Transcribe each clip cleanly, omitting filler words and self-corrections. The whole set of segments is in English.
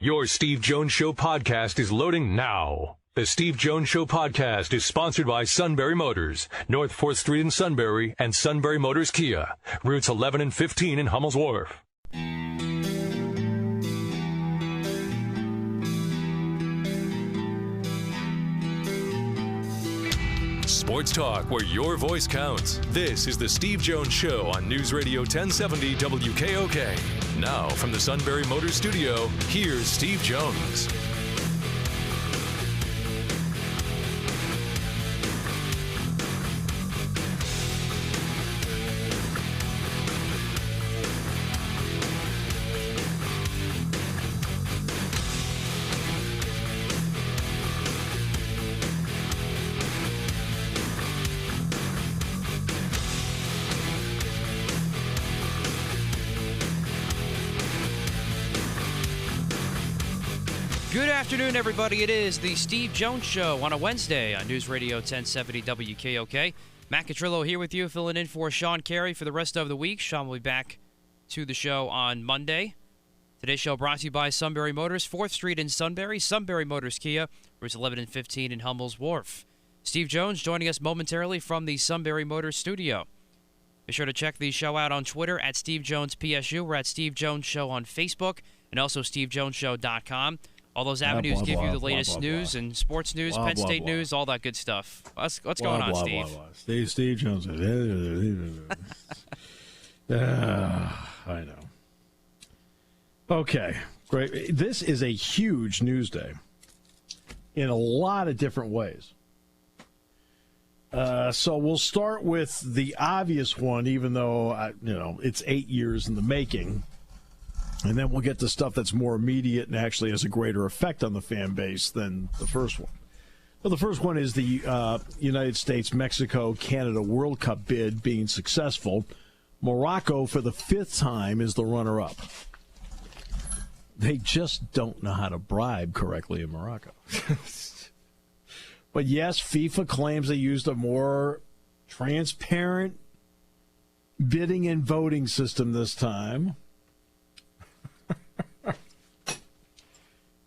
Your Steve Jones Show podcast is loading now. The Steve Jones Show podcast is sponsored by Sunbury Motors, North 4th Street in Sunbury, and Sunbury Motors Kia, routes 11 and 15 in Hummel's Wharf. Sports talk where your voice counts. This is the Steve Jones Show on News Radio 1070 WKOK. Now from the Sunbury Motors studio, here's Steve Jones. Good afternoon, everybody. It is the Steve Jones Show on a Wednesday on News Radio 1070 WKOK. Matt Catrillo here with you, filling in for Sean Carey for the rest of the week. Sean will be back to the show on Monday. Today's show brought to you by Sunbury Motors, 4th Street in Sunbury, Sunbury Motors Kia, routes 11 and 15 in Hummel's Wharf. Steve Jones joining us momentarily from the Sunbury Motors studio. Be sure to check the show out on Twitter at Steve Jones PSU. We're at Steve Jones Show on Facebook and also SteveJonesShow.com. All those avenues give you the latest news and sports news, Penn State news, all that good stuff. What's going on, Steve? Steve Jones. I know. Okay, great. This is a huge news day in a lot of different ways. So we'll start with the obvious one, even though it's 8 years in the making. And then we'll get to stuff that's more immediate and actually has a greater effect on the fan base than the first one. Well, the first one is the United States-Mexico-Canada World Cup bid being successful. Morocco, for the 5th time, is the runner-up. They just don't know how to bribe correctly in Morocco. But yes, FIFA claims they used a more transparent bidding and voting system this time.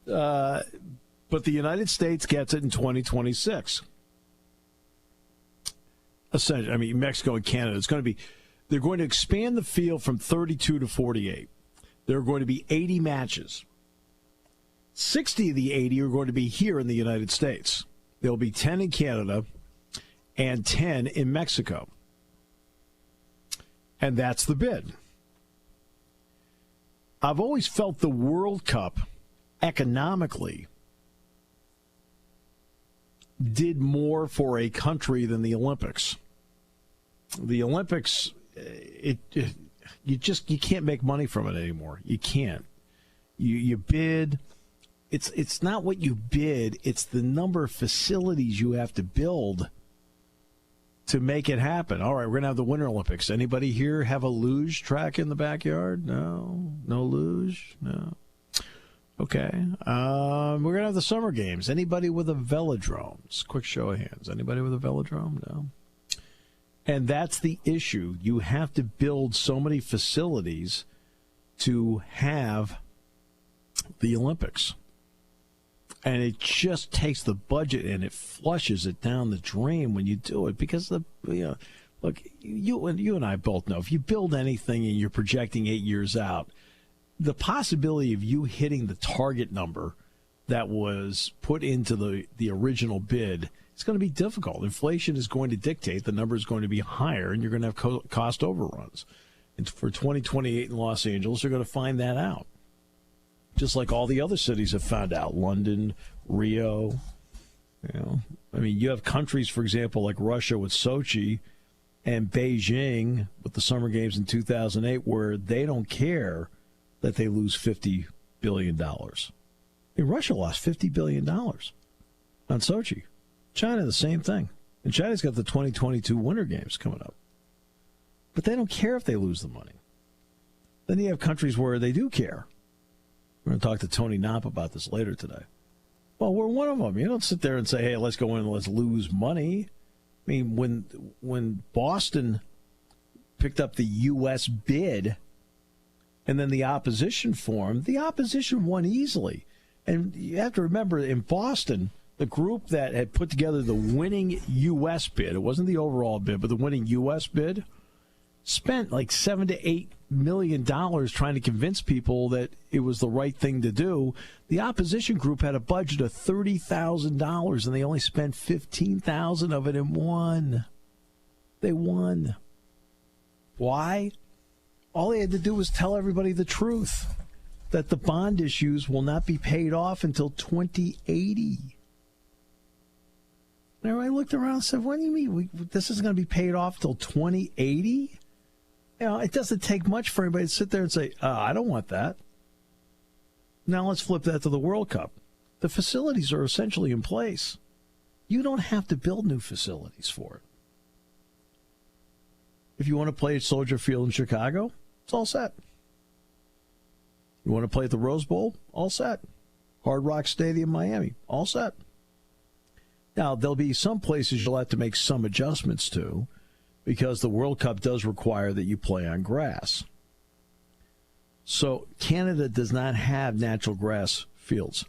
But the United States gets it in 2026. Essentially, I mean, Mexico and Canada. They're going to expand the field from 32 to 48. There are going to be 80 matches. 60 of the 80 are going to be here in the United States. There'll be 10 in Canada and 10 in Mexico. And that's the bid. I've always felt the World Cup economically did more for a country than the Olympics. The Olympics, you can't make money from it anymore. You can't. You bid. It's not what you bid. It's the number of facilities you have to build to make it happen. All right, we're going to have the Winter Olympics. Anybody here have a luge track in the backyard? No luge? No. Okay. We're going to have the Summer Games. Anybody with a velodrome? Just quick show of hands. Anybody with a velodrome? No. And that's the issue. You have to build so many facilities to have the Olympics. And it just takes the budget and it flushes it down the drain when you do it. Because, look, you and I both know, if you build anything and you're projecting 8 years out, the possibility of you hitting the target number that was put into the original bid is going to be difficult. Inflation is going to dictate the number is going to be higher, and you're going to have cost overruns. And for 2028 in Los Angeles, you're going to find that out. Just like all the other cities have found out. London, Rio. You have countries, for example, like Russia with Sochi and Beijing with the Summer Games in 2008, where they don't care that they lose $50 billion. Russia lost $50 billion on Sochi. China, the same thing. And China's got the 2022 Winter Games coming up. But they don't care if they lose the money. Then you have countries where they do care. We're going to talk to Tony Knopp about this later today. Well, we're one of them. You don't sit there and say, hey, let's go in and let's lose money. I mean, when Boston picked up the U.S. bid and then the opposition formed, the opposition won easily. And you have to remember, in Boston, the group that had put together the winning U.S. bid, it wasn't the overall bid, but the winning U.S. bid, spent like $7 to $8 million trying to convince people that it was the right thing to do. The opposition group had a budget of $30,000, and they only spent $15,000 of it and won. They won. Why? All they had to do was tell everybody the truth, that the bond issues will not be paid off until 2080. And everybody looked around and said, what do you mean? This isn't going to be paid off till 2080? You know, it doesn't take much for anybody to sit there and say, I don't want that. Now let's flip that to the World Cup. The facilities are essentially in place. You don't have to build new facilities for it. If you want to play at Soldier Field in Chicago, it's all set. You want to play at the Rose Bowl? All set. Hard Rock Stadium, Miami, all set. Now, there'll be some places you'll have to make some adjustments to, because the World Cup does require that you play on grass. So Canada does not have natural grass fields,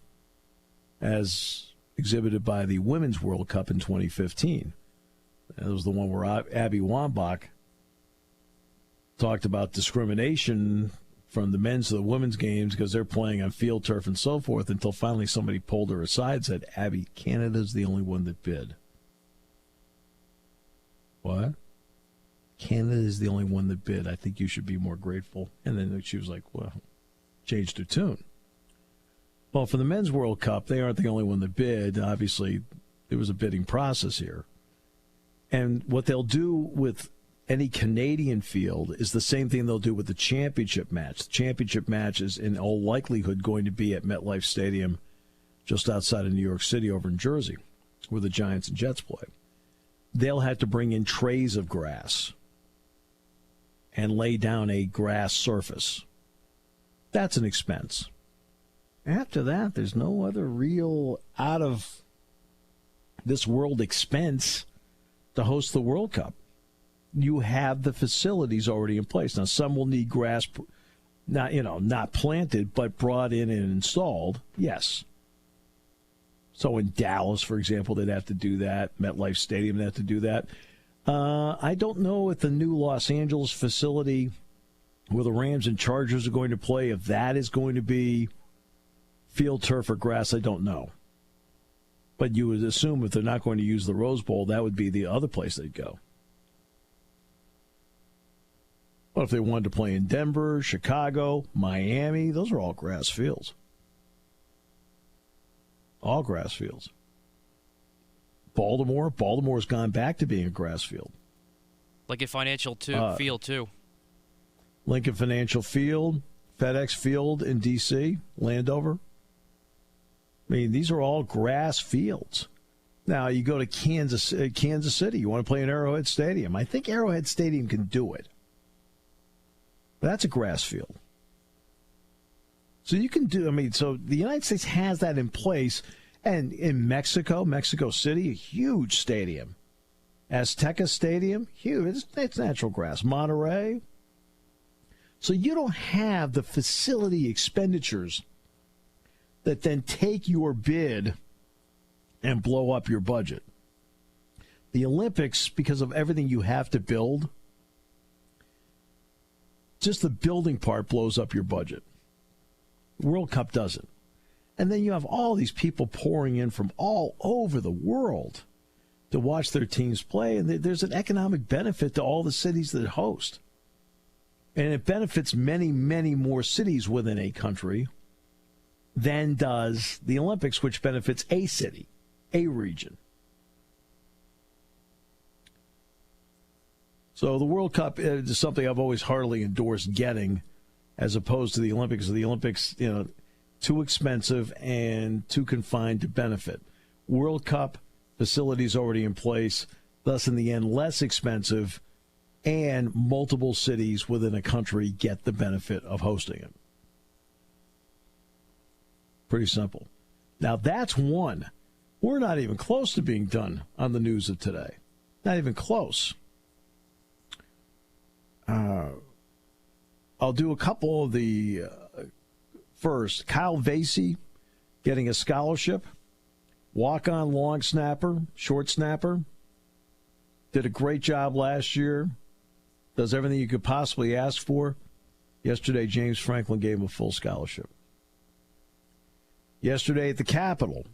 as exhibited by the Women's World Cup in 2015. That was the one where Abby Wambach talked about discrimination from the men's to the women's games because they're playing on field turf and so forth, until finally somebody pulled her aside and said, Abby, Canada's the only one that bid. What? Canada is the only one that bid. I think you should be more grateful. And then she was like, well, changed her tune. Well, for the Men's World Cup, they aren't the only one that bid. Obviously, there was a bidding process here. And what they'll do with any Canadian field is the same thing they'll do with the championship match. The championship match is in all likelihood going to be at MetLife Stadium just outside of New York City over in Jersey, where the Giants and Jets play. They'll have to bring in trays of grass and lay down a grass surface. That's an expense. After that, there's no other real out-of-this-world expense to host the World Cup. You have the facilities already in place. Now, some will need grass, not planted, but brought in and installed. Yes. So in Dallas, for example, they'd have to do that. MetLife Stadium, they'd have to do that. I don't know if the new Los Angeles facility where the Rams and Chargers are going to play, if that is going to be field turf or grass, I don't know. But you would assume if they're not going to use the Rose Bowl, that would be the other place they'd go. But if they wanted to play in Denver, Chicago, Miami, those are all grass fields. All grass fields. Baltimore's gone back to being a grass field. Lincoln Financial Field, too. Lincoln Financial Field, FedEx Field in D.C., Landover. I mean, these are all grass fields. Now, you go to Kansas City. You want to play in Arrowhead Stadium. I think Arrowhead Stadium can do it. But that's a grass field. So you can do, so the United States has that in place. And in Mexico City, a huge stadium. Azteca Stadium, huge. It's natural grass. Monterrey. So you don't have the facility expenditures that then take your bid and blow up your budget. The Olympics, because of everything you have to build, just the building part blows up your budget. World Cup doesn't. And then you have all these people pouring in from all over the world to watch their teams play. And there's an economic benefit to all the cities that host. And it benefits many, many more cities within a country than does the Olympics, which benefits a city, a region. So the World Cup is something I've always heartily endorsed getting, as opposed to the Olympics. The Olympics, too expensive and too confined to benefit. World Cup facilities already in place, thus in the end less expensive, and multiple cities within a country get the benefit of hosting it. Pretty simple. Now that's one. We're not even close to being done on the news of today. Not even close. I'll do a couple of the first. Kyle Vasey getting a scholarship. Walk-on long snapper, short snapper. Did a great job last year. Does everything you could possibly ask for. Yesterday, James Franklin gave him a full scholarship. Yesterday at the Capitol,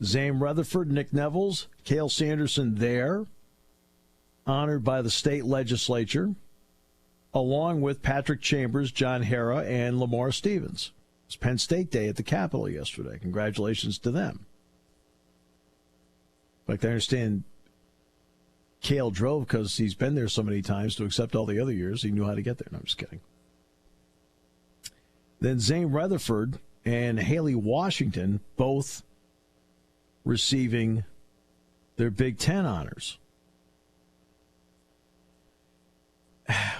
Zane Rutherford, Nick Nevels, Cale Sanderson there, honored by the state legislature, along with Patrick Chambers, John Hara, and Lamar Stevens. It was Penn State Day at the Capitol yesterday. Congratulations to them. In fact, I understand Cale drove because he's been there so many times to accept all the other years. He knew how to get there. No, I'm just kidding. Then Zane Rutherford and Haley Washington both receiving their Big Ten honors,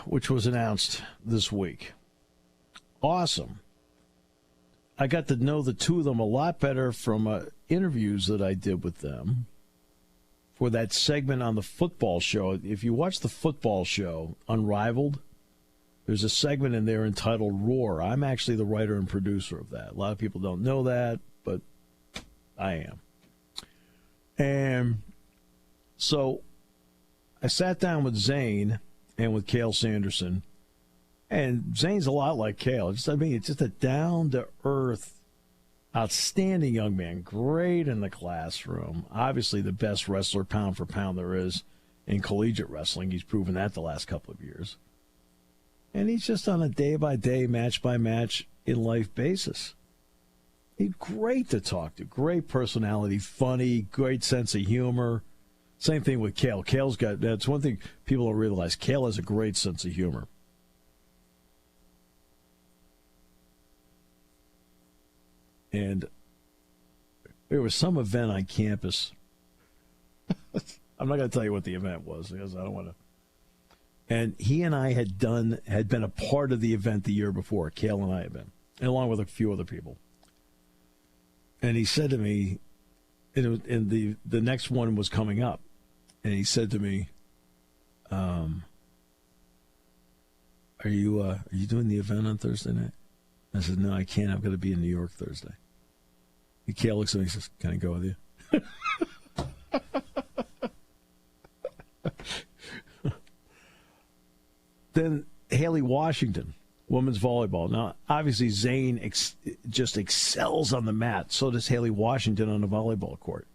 which was announced this week. Awesome. I got to know the two of them a lot better from interviews that I did with them for that segment on the football show. If you watch the football show, Unrivaled, there's a segment in there entitled Roar. I'm actually the writer and producer of that. A lot of people don't know that, but I am. And so I sat down with Zane and with Cale Sanderson. And Zane's a lot like Cale. It's just a down-to-earth, outstanding young man. Great in the classroom. Obviously the best wrestler pound for pound there is in collegiate wrestling. He's proven that the last couple of years. And he's just on a day-by-day, match-by-match, in-life basis. He's great to talk to. Great personality, funny, great sense of humor. Same thing with Cale. Cale's got, that's one thing people don't realize. Cale has a great sense of humor. And there was some event on campus. I'm not going to tell you what the event was because I don't want to. And he and I had been a part of the event the year before. Cale and I had been, along with a few other people. And he said to me, and the next one was coming up, and he said to me, "Are you doing the event on Thursday night?" I said, "No, I can't. I'm going to be in New York Thursday." And Cale looks at me and says, "Can I go with you?" Then Haley Washington, women's volleyball. Now, obviously, Zane just excels on the mat. So does Haley Washington on the volleyball court.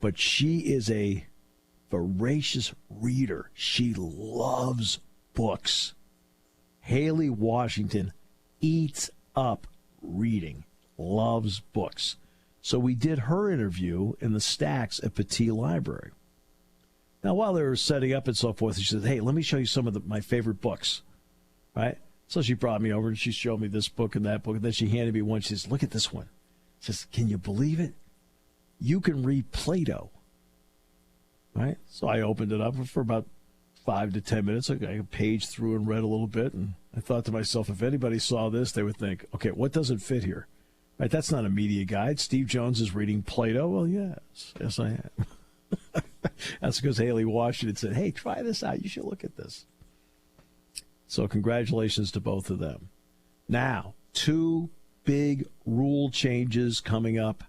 But she is a voracious reader. She loves books. Haley Washington eats up reading, loves books. So we did her interview in the stacks at Petit Library. Now, while they were setting up and so forth, she said, "Hey, let me show you some of my favorite books." Right? So she brought me over and she showed me this book and that book. And then she handed me one. She says, "Look at this one." She says, "Can you believe it? You can read Plato." Right? So I opened it up for about 5 to 10 minutes. I paged through and read a little bit. And I thought to myself, if anybody saw this, they would think, okay, what doesn't fit here? Right? That's not a media guide. Steve Jones is reading Plato. Well, yes. Yes, I am. That's because Haley Washington said, "Hey, try this out. You should look at this." So congratulations to both of them. Now, 2 big rule changes coming up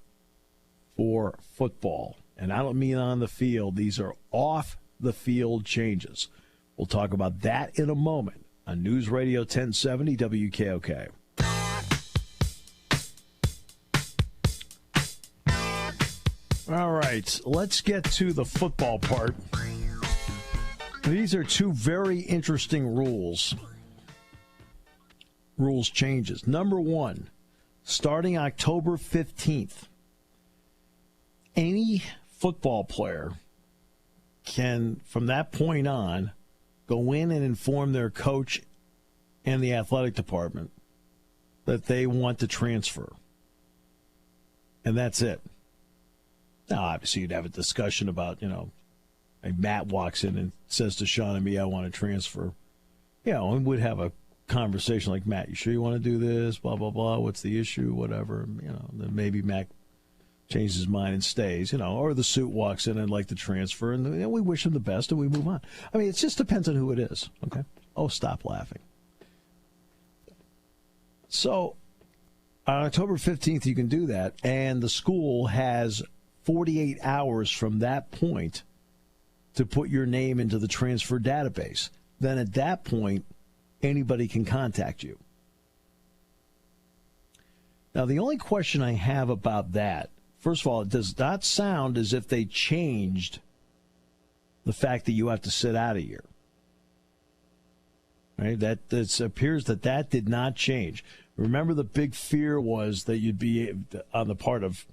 for football. And I don't mean on the field. These are off-the-field changes. We'll talk about that in a moment on News Radio 1070 WKOK. All right, let's get to the football part. These are 2 very interesting rules changes. Number 1, starting October 15th, any football player can, from that point on, go in and inform their coach and the athletic department that they want to transfer. And that's it. Now, obviously, you'd have a discussion about, Matt walks in and says to Sean and me, "I want to transfer." And we'd have a conversation like, "Matt, you sure you want to do this? Blah, blah, blah. What's the issue? Whatever." Then maybe Matt changes his mind and stays, or the suit walks in and like to transfer, and we wish him the best and we move on. I mean, it just depends on who it is, okay? Oh, stop laughing. So on October 15th, you can do that, and the school has 48 hours from that point to put your name into the transfer database. Then at that point, anybody can contact you. Now, the only question I have about that, first of all, it does not sound as if they changed the fact that you have to sit out a year. Right? It appears that did not change. Remember, the big fear was that you'd be, on the part of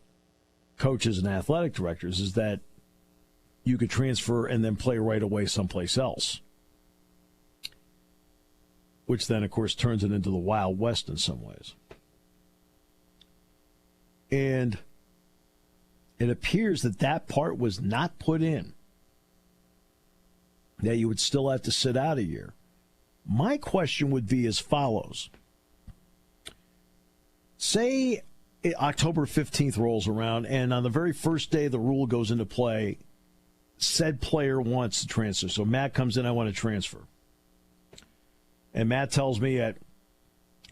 coaches and athletic directors, is that you could transfer and then play right away someplace else, which then, of course, turns it into the Wild West in some ways. And it appears that part was not put in, that you would still have to sit out a year. My question would be as follows. Say October 15th rolls around, and on the very first day the rule goes into play, said player wants to transfer. So Matt comes in, I want to transfer. And Matt tells me at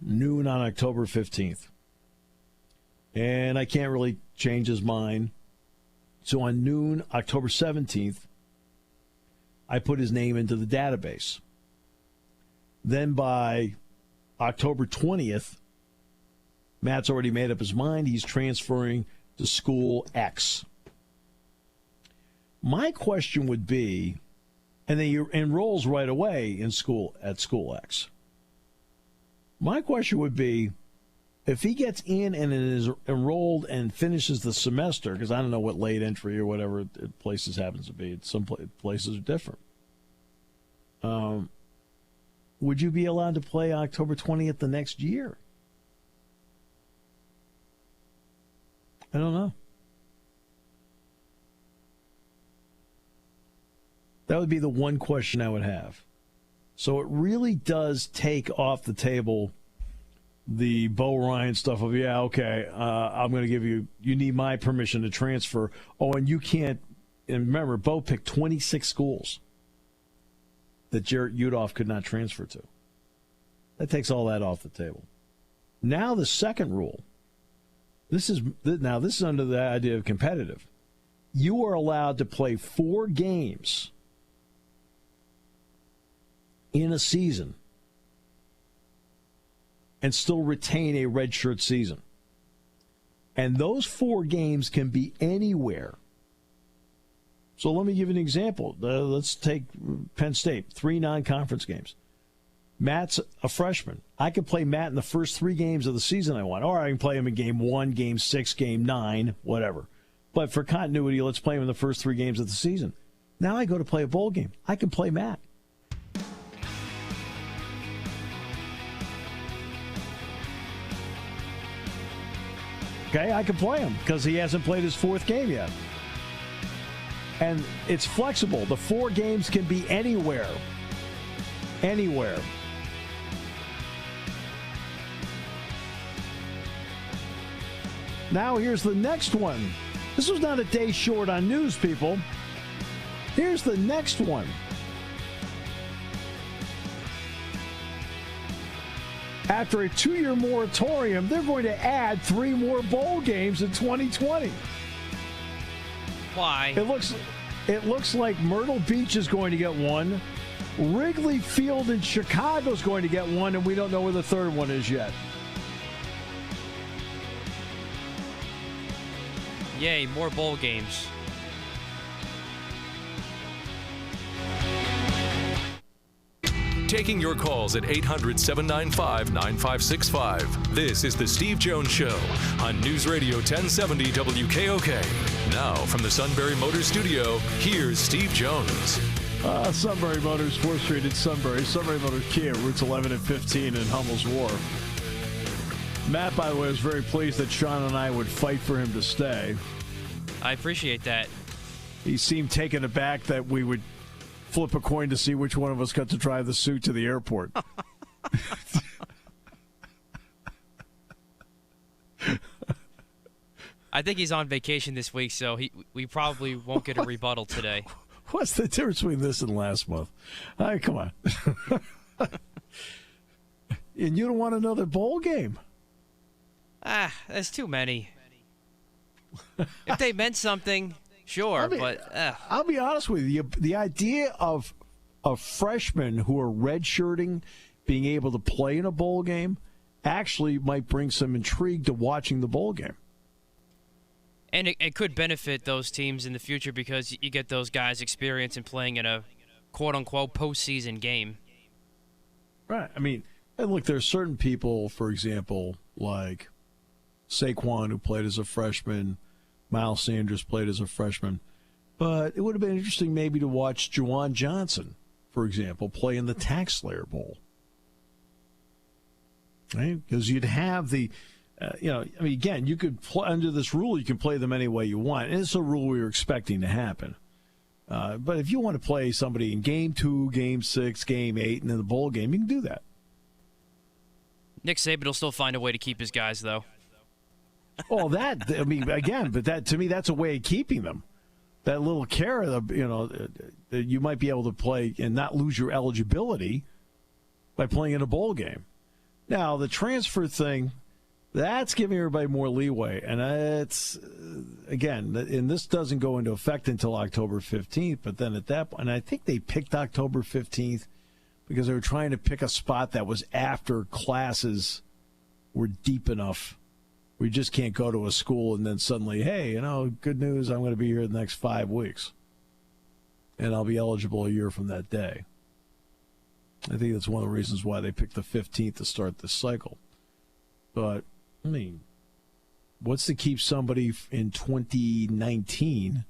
noon on October 15th. And I can't really change his mind. So on noon, October 17th, I put his name into the database. Then by October 20th, Matt's already made up his mind. He's transferring to school X. My question would be, and then he enrolls right away in school at school X. My question would be, if he gets in and is enrolled and finishes the semester, because I don't know what late entry or whatever places happens to be, some places are different. Would you be allowed to play October 20th the next year? I don't know. That would be the one question I would have. So it really does take off the table the Bo Ryan stuff of, yeah, okay, I'm going to give you need my permission to transfer. Oh, and you can't, and remember, Bo picked 26 schools that Jarrett Udoff could not transfer to. That takes all that off the table. Now the second rule, this is under the idea of competitive. You are allowed to play 4 games in a season and still retain a redshirt season. And those 4 games can be anywhere. So let me give you an example. Let's take Penn State, 3 non-conference games. Matt's a freshman. I could play Matt in the first 3 games of the season I want. Or I can play him in game 1, game 6, game 9, whatever. But for continuity, let's play him in the first 3 games of the season. Now I go to play a bowl game. I can play Matt. Okay, I can play him because he hasn't played his 4th game yet. And it's flexible. The 4 games can be anywhere. Anywhere. Now here's the next one. This was not a day short on news, people. Here's the next one. After a 2-year moratorium, they're going to add 3 more bowl games in 2020. Why? It looks like Myrtle Beach is going to get one. Wrigley Field in Chicago is going to get one, and we don't know where the 3rd one is yet. Yay, more bowl games. Taking your calls at 800-795-9565. This is the Steve Jones Show on News Radio 1070 WKOK. Now from the Sunbury Motors Studio, here's Steve Jones. Sunbury Motors, 4th Street in Sunbury. Sunbury Motors Kia, routes 11 and 15 in Hummel's Wharf. Matt, by the way, was very pleased that Sean and I would fight for him to stay. I appreciate that. He seemed taken aback that we would flip a coin to see which one of us got to drive the suit to the airport. I think he's on vacation this week, so we probably won't get a rebuttal today. What's the difference between this and last month? All right, come on. And you don't want another bowl game. There's too many. If they meant something, sure, I'll be honest with you. The idea of freshmen who are redshirting being able to play in a bowl game actually might bring some intrigue to watching the bowl game. And it could benefit those teams in the future because you get those guys experience in playing in a quote-unquote postseason game. Right. I mean, and look, there's certain people, for example, like Saquon, who played as a freshman, Miles Sanders played as a freshman. But it would have been interesting maybe to watch Juwan Johnson, for example, play in the Tax Slayer Bowl. Right? Because you'd have the... again, you could under this rule, you can play them any way you want. And it's a rule we were expecting to happen. But if you want to play somebody in Game 2, Game 6, Game 8, and in the bowl game, you can do that. Nick Saban will still find a way to keep his guys, though. Oh, but that to me, that's a way of keeping them. That little carrot, that you might be able to play and not lose your eligibility by playing in a bowl game. Now, the transfer thing... That's giving everybody more leeway. And it's, again, and this doesn't go into effect until October 15th, but then at that point, and I think they picked October 15th because they were trying to pick a spot that was after classes were deep enough. We just can't go to a school and then suddenly, hey, good news, I'm going to be here the next 5 weeks. And I'll be eligible a year from that day. I think that's one of the reasons why they picked the 15th to start this cycle. But I mean, what's to keep somebody in 2019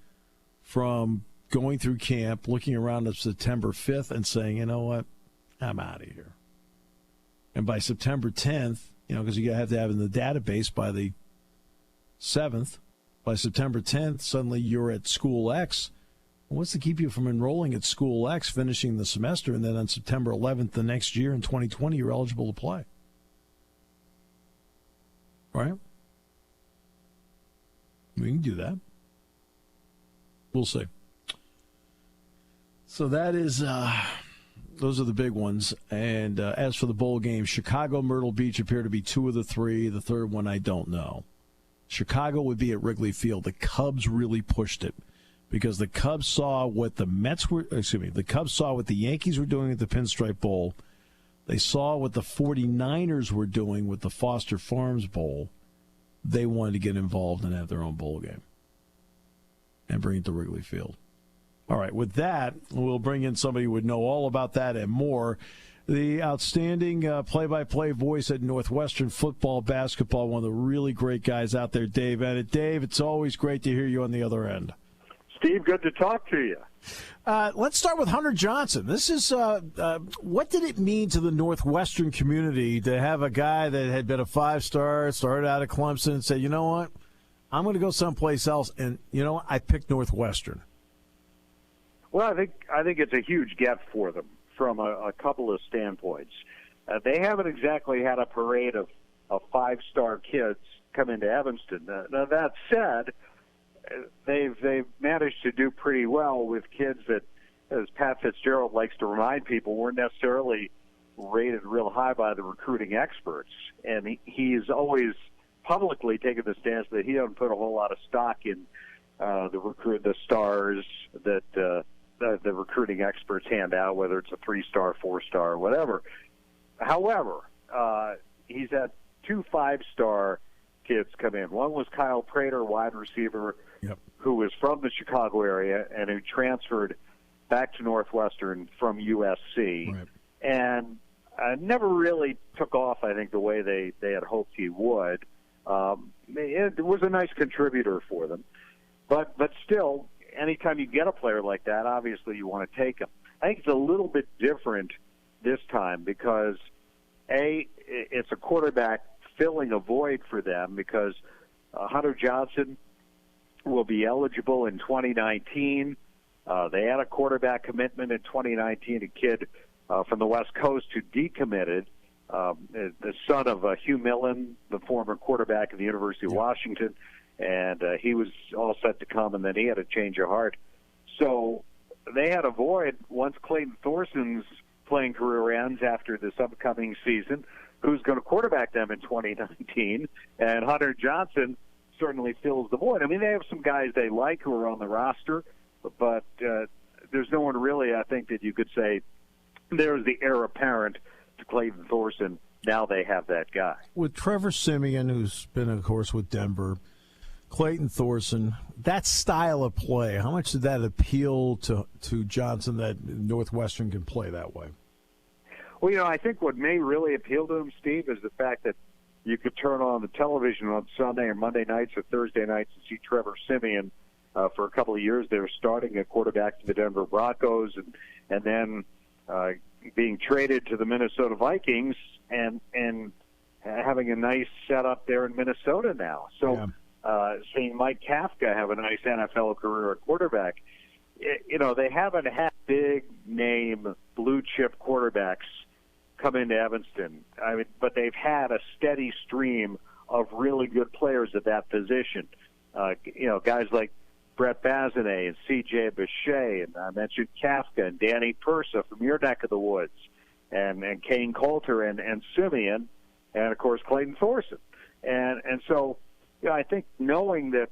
from going through camp, looking around at September 5th and saying, you know what, I'm out of here. And by September 10th, because you have to have it in the database by the 7th, by September 10th, suddenly you're at School X. What's to keep you from enrolling at School X, finishing the semester, and then on September 11th the next year in 2020, you're eligible to play? Right? We can do that. We'll see. So that is, those are the big ones. And as for the bowl game, Chicago, Myrtle Beach appear to be two of the three. The third one, I don't know. Chicago would be at Wrigley Field. The Cubs really pushed it because the Cubs saw what the Cubs saw what the Yankees were doing at the Pinstripe Bowl. They saw what the 49ers were doing with the Foster Farms Bowl. They wanted to get involved and have their own bowl game and bring it to Wrigley Field. All right, with that, we'll bring in somebody who would know all about that and more. The outstanding play-by-play voice at Northwestern football, basketball, one of the really great guys out there, Dave Eanet. Dave, it's always great to hear you on the other end. Steve, good to talk to you. Let's start with Hunter Johnson. This is what did it mean to the Northwestern community to have a guy that had been a 5-star, started out at Clemson, and said, you know what, I'm going to go someplace else, and you know what, I picked Northwestern. Well, I think it's a huge get for them from a couple of standpoints. They haven't exactly had a parade of 5-star kids come into Evanston. Now that said, they've managed to do pretty well with kids that, as Pat Fitzgerald likes to remind people, weren't necessarily rated real high by the recruiting experts. And he's always publicly taken the stance that he doesn't put a whole lot of stock in the stars that the recruiting experts hand out, whether it's a 3-star, 4-star, or whatever. However, he's had 2 5-star kids come in. One was Kyle Prater, wide receiver, who was from the Chicago area and who transferred back to Northwestern from USC. Right. And never really took off, I think, the way they had hoped he would. It was a nice contributor for them. But still, anytime you get a player like that, obviously you want to take him. I think it's a little bit different this time because, A, it's a quarterback filling a void for them because Hunter Johnson will be eligible in 2019. They had a quarterback commitment in 2019, a kid from the West Coast who decommitted, the son of Hugh Millen, the former quarterback of the University of Washington, and he was all set to come, and then he had a change of heart. So they had a void once Clayton Thorson's playing career ends after this upcoming season. who's going to quarterback them in 2019, and Hunter Johnson certainly fills the void. I mean, they have some guys they like who are on the roster, but there's no one really, I think, that you could say there's the heir apparent to Clayton Thorson. Now they have that guy. With Trevor Siemian, who's been, of course, with Denver, Clayton Thorson, that style of play, how much did that appeal to Johnson that Northwestern can play that way? Well, I think what may really appeal to him, Steve, is the fact that you could turn on the television on Sunday or Monday nights or Thursday nights and see Trevor Siemian. For a couple of years, they were starting at quarterback to the Denver Broncos, and then being traded to the Minnesota Vikings and having a nice setup there in Minnesota now. So seeing Mike Kafka have a nice NFL career at quarterback, they haven't had big-name blue-chip quarterbacks come into Evanston. I mean, but they've had a steady stream of really good players at that position. Guys like Brett Bazinet and C.J. Bechet, and I mentioned Kafka and Danny Persa from your neck of the woods, and Kane Coulter and Siemian, and, of course, Clayton Thorson. And so, I think knowing that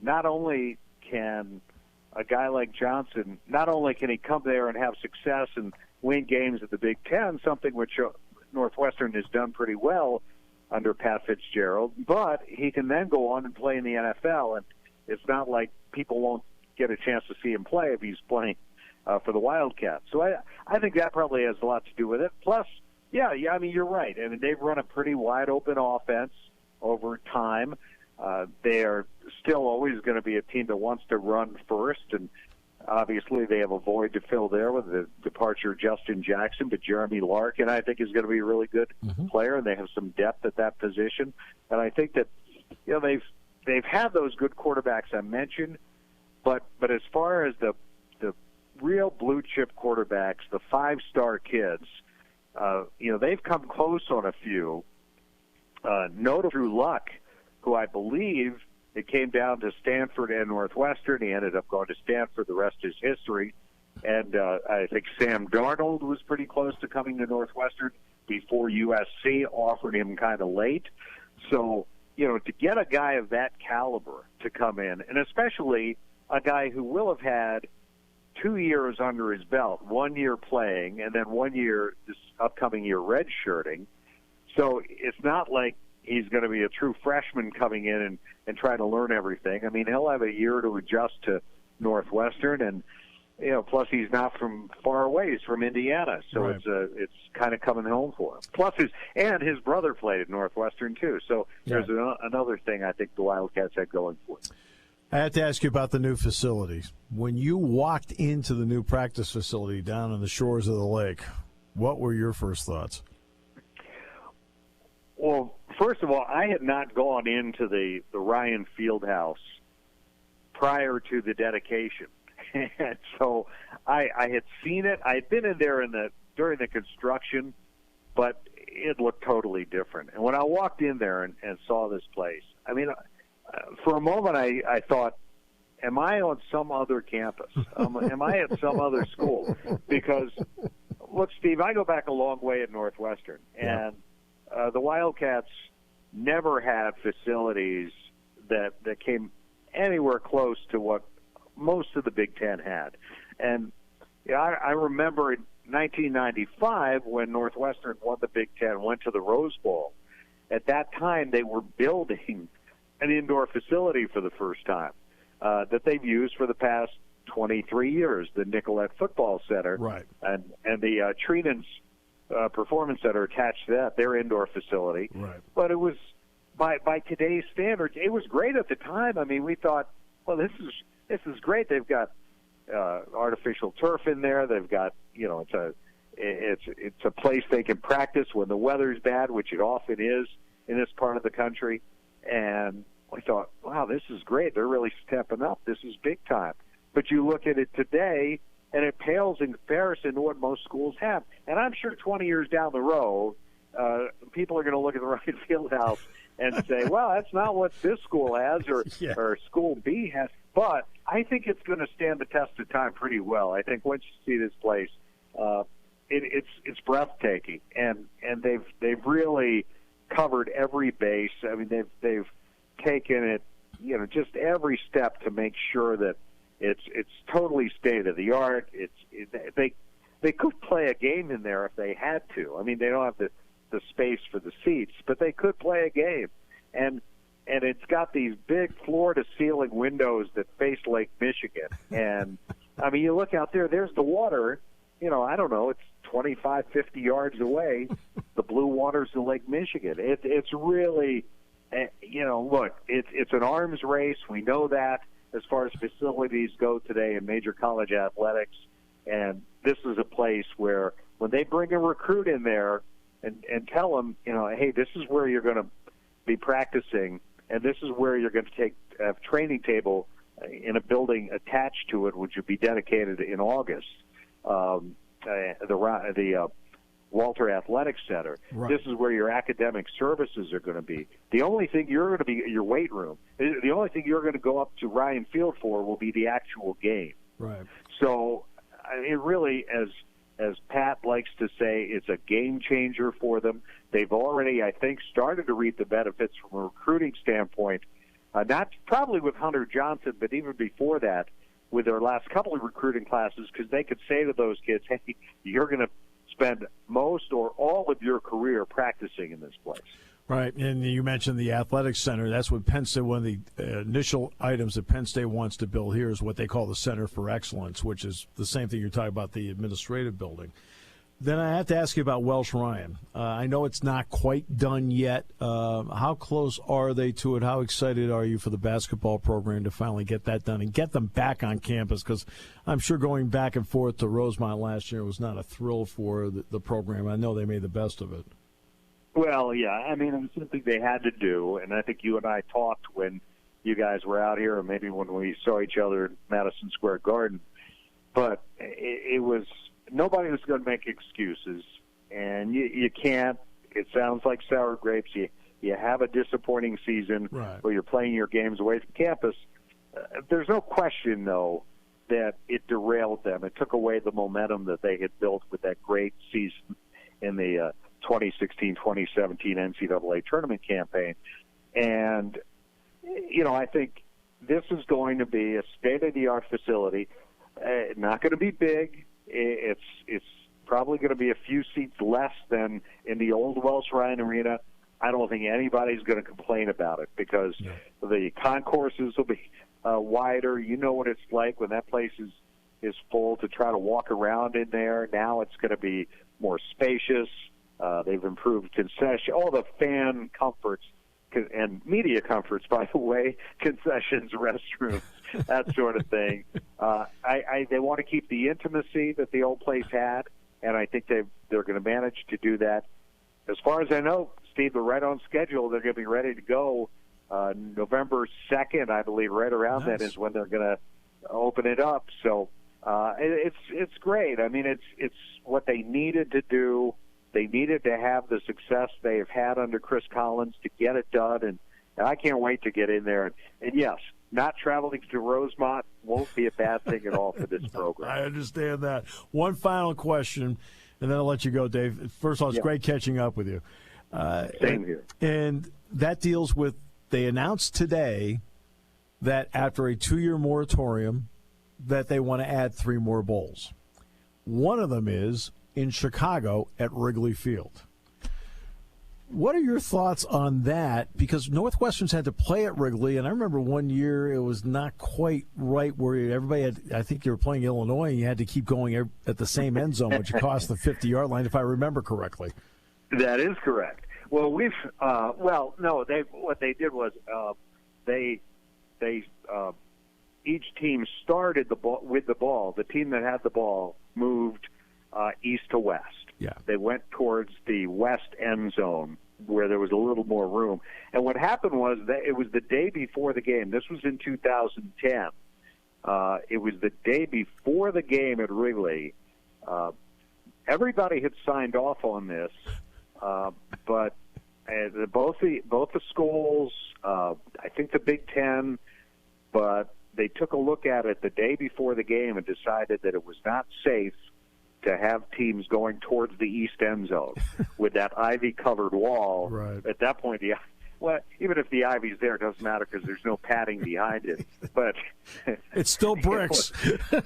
not only can a guy like Johnson, not only can he come there and have success and win games at the Big Ten, something which Northwestern has done pretty well under Pat Fitzgerald, but he can then go on and play in the NFL, and it's not like people won't get a chance to see him play if he's playing for the Wildcats. So I think that probably has a lot to do with it. Plus, I mean, you're right. I mean, they've run a pretty wide-open offense over time. They are still always going to be a team that wants to run first, and obviously they have a void to fill there with the departure of Justin Jackson, but Jeremy Larkin, I think, is going to be a really good player, and they have some depth at that position. And I think that they've had those good quarterbacks I mentioned, but as far as the real blue chip quarterbacks, the 5-star kids, they've come close on a few. Notably through luck, who I believe it came down to Stanford and Northwestern. He ended up going to Stanford. The rest is history. And I think Sam Darnold was pretty close to coming to Northwestern before USC offered him kind of late. So, to get a guy of that caliber to come in, and especially a guy who will have had 2 years under his belt, 1 year playing, and then 1 year this upcoming year redshirting. So it's not like he's going to be a true freshman coming in and trying to learn everything. I mean, he'll have a year to adjust to Northwestern, and plus he's not from far away; he's from Indiana, so right. It's kind of coming home for him. Plus his brother played at Northwestern too, so there's another thing I think the Wildcats had going for them. I have to ask you about the new facilities. When you walked into the new practice facility down on the shores of the lake, what were your first thoughts? Well, first of all, I had not gone into the Ryan Fieldhouse prior to the dedication. And so I had seen it. I had been in there during the construction, but it looked totally different. And when I walked in there and saw this place, I mean, for a moment I thought, am I on some other campus? Am I at some other school? Because, look, Steve, I go back a long way at Northwestern, and the Wildcats never had facilities that came anywhere close to what most of the Big Ten had. And I remember in 1995 when Northwestern won the Big Ten, went to the Rose Bowl. At that time, they were building an indoor facility for the first time that they've used for the past 23 years, the Nicollet Football Center. Right. And the Trenance Performance Center attached to that, their indoor facility. Right. But it was, by today's standards, it was great at the time. I mean, we thought, well, this is great. They've got artificial turf in there. They've got, it's a place they can practice when the weather's bad, which it often is in this part of the country. And we thought, wow, this is great. They're really stepping up. This is big time. But you look at it today, and it pales in comparison to what most schools have. And I'm sure 20 years down the road, people are going to look at the Ryan Fieldhouse and say, well, that's not what this school has or School B has. But I think it's going to stand the test of time pretty well. I think once you see this place, it's breathtaking, and they've really covered every base. I mean, they've taken it, just every step to make sure that it's totally state of the art. They could play a game in there if they had to. I mean, they don't have the space for the seats, but they could play a game, and it's got these big floor-to-ceiling windows that face Lake Michigan. And, I mean, you look out there, there's the water, I don't know, it's 25, 50 yards away, the blue waters of Lake Michigan. It's really, look, it's an arms race. We know that as far as facilities go today in major college athletics. And this is a place where when they bring a recruit in there and tell them, hey, this is where you're going to be practicing, and this is where you're going to take a training table in a building attached to it, which would be dedicated in August, the Walter Athletic Center. Right. This is where your academic services are going to be. The only thing you're going to be your weight room. The only thing you're going to go up to Ryan Field for will be the actual game. Right. So it really, as Pat likes to say, it's a game changer for them. They've already, I think, started to reap the benefits from a recruiting standpoint, not probably with Hunter Johnson, but even before that, with their last couple of recruiting classes, because they could say to those kids, hey, you're going to spend most or all of your career practicing in this place. Right, and you mentioned the athletic center. That's what Penn State, one of the initial items that Penn State wants to build here is what they call the Center for Excellence, which is the same thing you're talking about, the administrative building. Then I have to ask you about Welsh Ryan. I know it's not quite done yet. How close are they to it? How excited are you for the basketball program to finally get that done and get them back on campus? Because I'm sure going back and forth to Rosemont last year was not a thrill for the program. I know they made the best of it. Well, yeah. I mean, it was something they had to do, and I think you and I talked when you guys were out here, or maybe when we saw each other at Madison Square Garden. But it was nobody was going to make excuses, and you can't. It sounds like sour grapes. You have a disappointing season right, where you're playing your games away from campus. There's no question, though, that it derailed them. It took away the momentum that they had built with that great season in the 2016-2017 NCAA tournament campaign. And, I think this is going to be a state-of-the-art facility. Not going to be big. It's probably going to be a few seats less than in the old Welsh Ryan Arena. I don't think anybody's going to complain about it because the concourses will be wider. You know what it's like when that place is full to try to walk around in there. Now it's going to be more spacious. They've improved concession, all the fan comforts and media comforts, by the way, concessions, restrooms, that sort of thing. They want to keep the intimacy that the old place had, and I think they're going to manage to do that. As far as I know, Steve, they're right on schedule. They're going to be ready to go November 2nd, I believe, right around that is when they're going to open it up. So it's great. I mean, it's what they needed to do. They needed to have the success they have had under Chris Collins to get it done, and I can't wait to get in there. And yes, not traveling to Rosemont won't be a bad thing at all for this program. I understand that. One final question, and then I'll let you go, Dave. First of all, it's great catching up with you. Same here. And that deals with, they announced today that after a 2-year moratorium that they want to add 3 more bowls. One of them is in Chicago at Wrigley Field. What are your thoughts on that? Because Northwestern's had to play at Wrigley, and I remember one year it was not quite right where everybody had, I think you were playing Illinois, and you had to keep going at the same end zone, which cost the 50-yard line, if I remember correctly. That is correct. Well, what they did was they each team started with the ball. The team that had the ball moved east to west. Yeah. They went towards the west end zone where there was a little more room. And what happened was that it was the day before the game. This was in 2010. It was the day before the game at Wrigley. Everybody had signed off on this, but both the schools, I think the Big Ten, but they took a look at it the day before the game and decided that it was not safe to have teams going towards the east end zone with that ivy-covered wall. Right. At that point, well, even if the ivy's there, it doesn't matter because there's no padding behind it. But it's still bricks.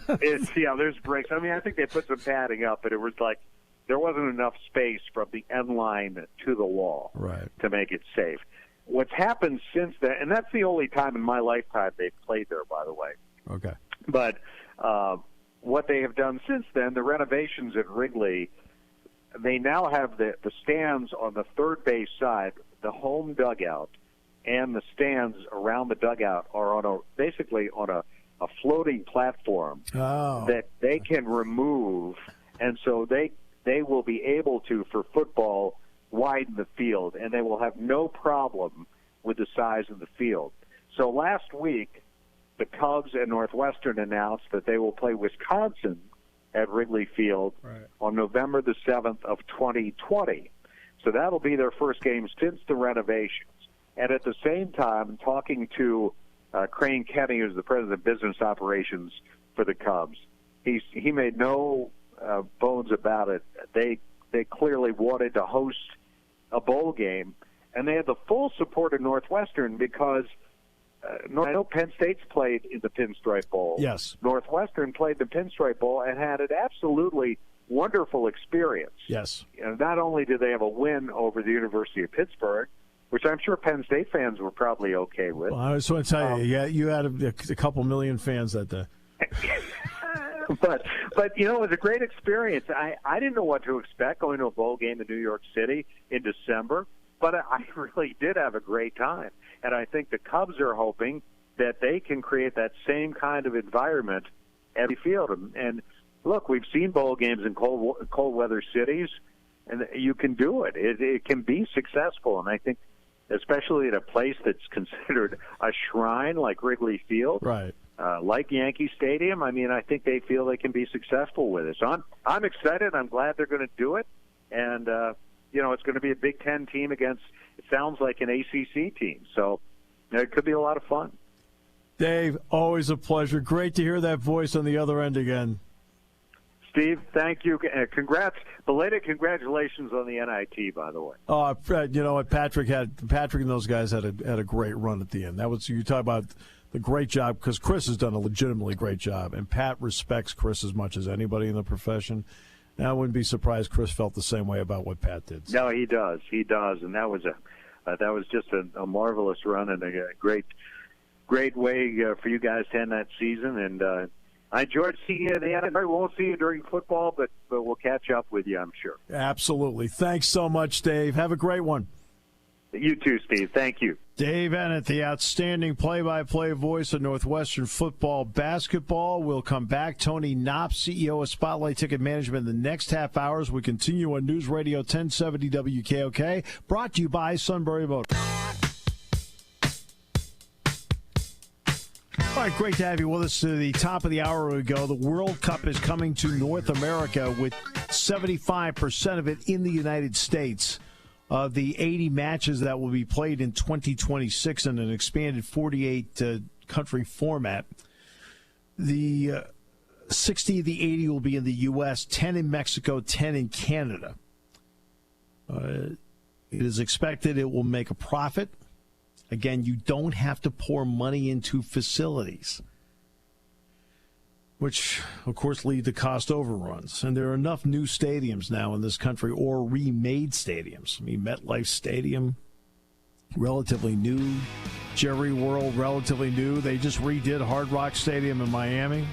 There's bricks. I mean, I think they put some padding up, but it was like there wasn't enough space from the end line to the wall to make it safe. What's happened since then, and that's the only time in my lifetime they've played there, by the way. Okay. But what they have done since then, the renovations at Wrigley, they now have the stands on the third base side, the home dugout, and the stands around the dugout are basically on a floating platform that they can remove, and so they will be able to, for football, widen the field, and they will have no problem with the size of the field. So last week, the Cubs and Northwestern announced that they will play Wisconsin at Wrigley Field on November the 7th of 2020. So that'll be their first game since the renovations. And at the same time, talking to Crane Kenny, who's the president of business operations for the Cubs, he made no bones about it. They clearly wanted to host a bowl game, and they had the full support of Northwestern because I know Penn State's played in the Pinstripe Bowl. Yes. Northwestern played the Pinstripe Bowl and had an absolutely wonderful experience. Yes. Not only did they have a win over the University of Pittsburgh, which I'm sure Penn State fans were probably okay with. Well, I just want to tell you, you had a couple million fans that day. But it was a great experience. I didn't know what to expect going to a bowl game in New York City in December, but I really did have a great time. And I think the Cubs are hoping that they can create that same kind of environment at the field. And look, we've seen bowl games in cold weather cities, and you can do it. It can be successful. And I think, especially at a place that's considered a shrine like Wrigley Field, like Yankee Stadium, I mean, I think they feel they can be successful with it. So I'm excited. I'm glad they're going to do it. And, it's going to be a Big Ten team against, it sounds like an ACC team. So it could be a lot of fun. Dave, always a pleasure. Great to hear that voice on the other end again. Steve, thank you. Congrats. Belated congratulations on the NIT, by the way. Oh, you know what? Patrick and those guys had a great run at the end. That was, you talk about the great job, because Chris has done a legitimately great job, and Pat respects Chris as much as anybody in the profession. Now, I wouldn't be surprised Chris felt the same way about what Pat did. No, he does, and that was just a marvelous run and a great way for you guys to end that season. And I enjoyed seeing you. I won't see you during football, but we'll catch up with you, I'm sure. Absolutely. Thanks so much, Dave. Have a great one. You too, Steve. Thank you. Dave Eanet, the outstanding play-by-play voice of Northwestern football basketball. We'll come back. Tony Knopp, CEO of Spotlight Ticket Management, in the next half hours. We continue on News Radio 1070 WKOK, brought to you by Sunbury Motors. All right, great to have you with us. To the top of the hour ago, the World Cup is coming to North America, with 75% of it in the United States. Of the 80 matches that will be played in 2026 in an expanded 48-country format, the 60 of the 80 will be in the U.S., 10 in Mexico, 10 in Canada. It is expected it will make a profit. Again, you don't have to pour money into facilities, which, of course, lead to cost overruns. And there are enough new stadiums now in this country, or remade stadiums. I mean, MetLife Stadium, relatively new. Jerry World, relatively new. They just redid Hard Rock Stadium in Miami.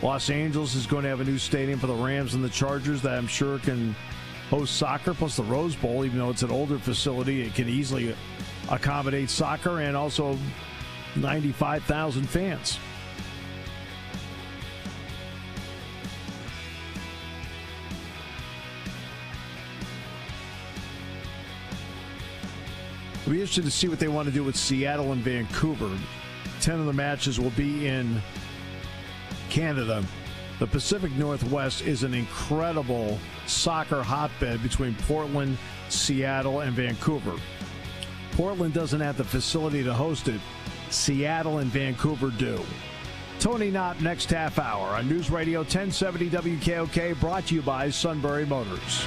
Los Angeles is going to have a new stadium for the Rams and the Chargers that I'm sure can host soccer, plus the Rose Bowl, even though it's an older facility, it can easily accommodate soccer and also 95,000 fans. It'll be interesting to see what they want to do with Seattle and Vancouver. 10 of the matches will be in Canada. The Pacific Northwest is an incredible soccer hotbed between Portland, Seattle, and Vancouver. Portland doesn't have the facility to host it. Seattle and Vancouver do. Tony Knott next half hour on News Radio 1070 WKOK, brought to you by Sunbury Motors.